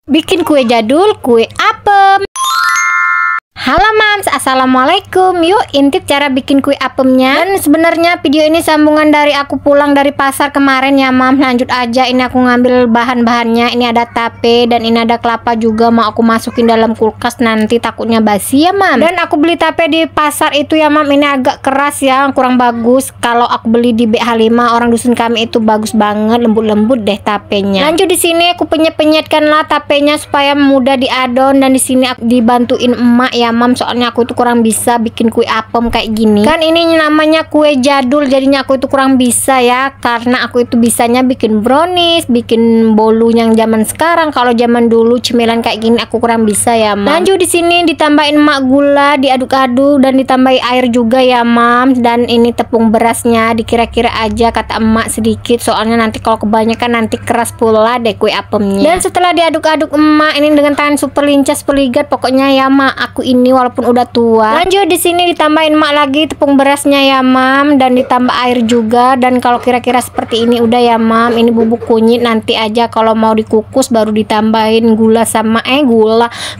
Bikin kue jadul, kue apem. Halo mams, assalamualaikum. Yuk intip cara bikin kue apemnya. Dan sebenarnya video ini sambungan dari aku pulang dari pasar kemarin ya mams. Lanjut aja, ini aku ngambil bahan-bahannya. Ini ada tape dan ini ada kelapa juga, mau aku masukin dalam kulkas, nanti takutnya basi ya mams. Dan aku beli tape di pasar itu ya mams. Ini agak keras ya, kurang bagus. Kalau aku beli di BH5 orang dusun kami itu bagus banget, lembut-lembut deh tapenya. Lanjut di sini aku penyet-penyetkan lah tapenya supaya mudah diadon, dan di sini aku dibantuin emak ya mam, soalnya aku itu kurang bisa bikin kue apem kayak gini. Kan ini namanya kue jadul, jadinya aku itu kurang bisa ya, karena aku itu bisanya bikin brownies, bikin bolu yang zaman sekarang. Kalau zaman dulu cemilan kayak gini aku kurang bisa ya mam. Lanjut di sini ditambahin emak gula, diaduk-aduk dan ditambahin air juga ya mam. Dan ini tepung berasnya dikira-kira aja kata emak sedikit, soalnya nanti kalau kebanyakan nanti keras pula deh kue apemnya. Dan setelah diaduk-aduk emak ini dengan tangan super lincah, super ligat pokoknya ya mak, aku ini walaupun udah tua. Lanjut di sini ditambahin emak lagi tepung berasnya ya mam, dan ditambah air juga. Dan kalau kira-kira seperti ini udah ya mam, ini bubuk kunyit, nanti aja kalau mau dikukus baru ditambahin gula sama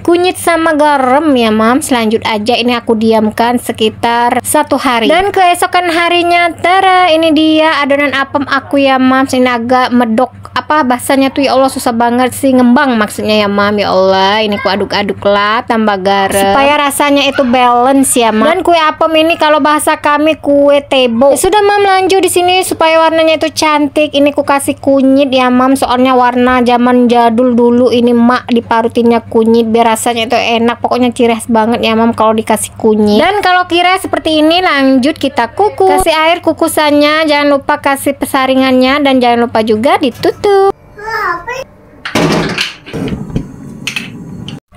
kunyit sama garam ya mam. Selanjut aja ini aku diamkan sekitar 1 hari. Dan keesokan harinya tara, ini dia adonan apem aku ya mam. Ini agak medok, apa bahasanya tuh ya Allah, susah banget sih, ngembang maksudnya ya mam. Ya Allah, ini ku aduk-aduk lah, tambah garam supaya rasanya itu balance ya mam. Dan kue apem ini kalau bahasa kami kue tebo. Sudah mam, lanjut di sini supaya warnanya itu cantik. Ini ku kasih kunyit ya mam, soalnya warna zaman jadul dulu ini mak diparutinnya kunyit biar rasanya itu enak. Pokoknya ciri khas banget ya mam kalau dikasih kunyit. Dan kalau kira seperti ini lanjut kita kukus. Kasih air kukusannya, jangan lupa kasih pesaringannya, dan jangan lupa juga ditutup.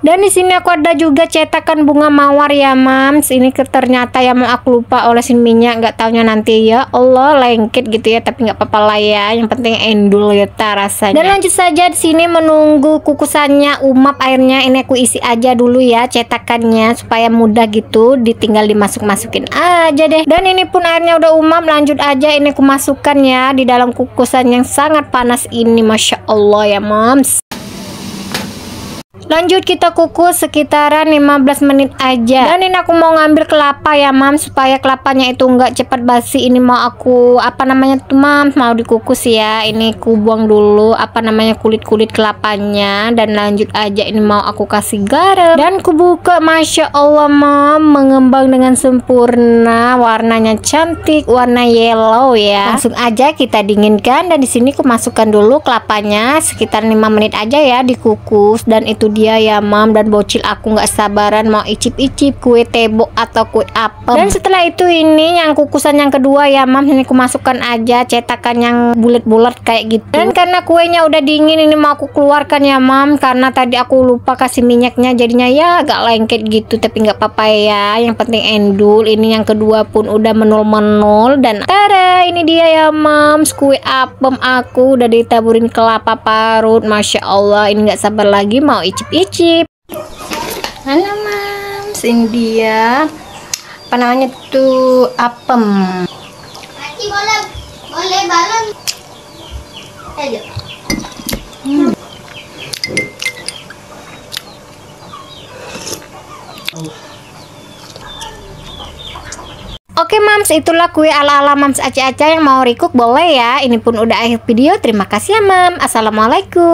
Dan di sini aku ada juga cetakan bunga mawar ya mams. Ini ternyata ya mau aku lupa olesin minyak, nggak taunya nanti ya Allah lengket gitu ya, tapi nggak apa-apa lah ya, yang penting endul ya rasanya. Dan lanjut saja di sini menunggu kukusannya umap airnya. Ini aku isi aja dulu ya cetakannya supaya mudah gitu, ditinggal dimasuk-masukin aja deh. Dan ini pun airnya udah umap, lanjut aja ini aku masukkan ya di dalam kukusan yang sangat panas ini, masya Allah ya mams. Lanjut kita kukus sekitaran 15 menit aja. Dan ini aku mau ngambil kelapa ya mam, supaya kelapanya itu enggak cepat basi. Ini mau aku apa namanya tuh mam, mau dikukus ya. Ini ku buang dulu apa namanya kulit-kulit kelapanya, dan lanjut aja ini mau aku kasih garam. Dan ku buka, masya Allah mam, mengembang dengan sempurna, warnanya cantik, warna yellow ya. Langsung aja kita dinginkan, dan di sini ku masukkan dulu kelapanya sekitar 5 menit aja ya dikukus. Dan itu dia ya mam, dan bocil aku nggak sabaran mau icip-icip kue tebo atau kue apem. Dan setelah itu ini yang kukusan yang kedua ya mam, ini aku masukkan aja cetakan yang bulat-bulat kayak gitu. Dan karena kuenya udah dingin, ini mau aku keluarkan ya mam, karena tadi aku lupa kasih minyaknya, jadinya ya agak lengket gitu, tapi nggak apa-apa ya, yang penting endul. Ini yang kedua pun udah menul-menul, dan tada, ini dia ya mam, kue apem aku udah ditaburin kelapa parut, masya Allah. Ini nggak sabar lagi mau icip-icip. Halo mams, ini dia apa namanya tuh apem. Boleh bareng aja. Oke mams, itulah kue ala-ala mams Aca-Aca. Yang mau recook boleh ya. Ini pun udah akhir video. Terima kasih ya mam. Assalamualaikum.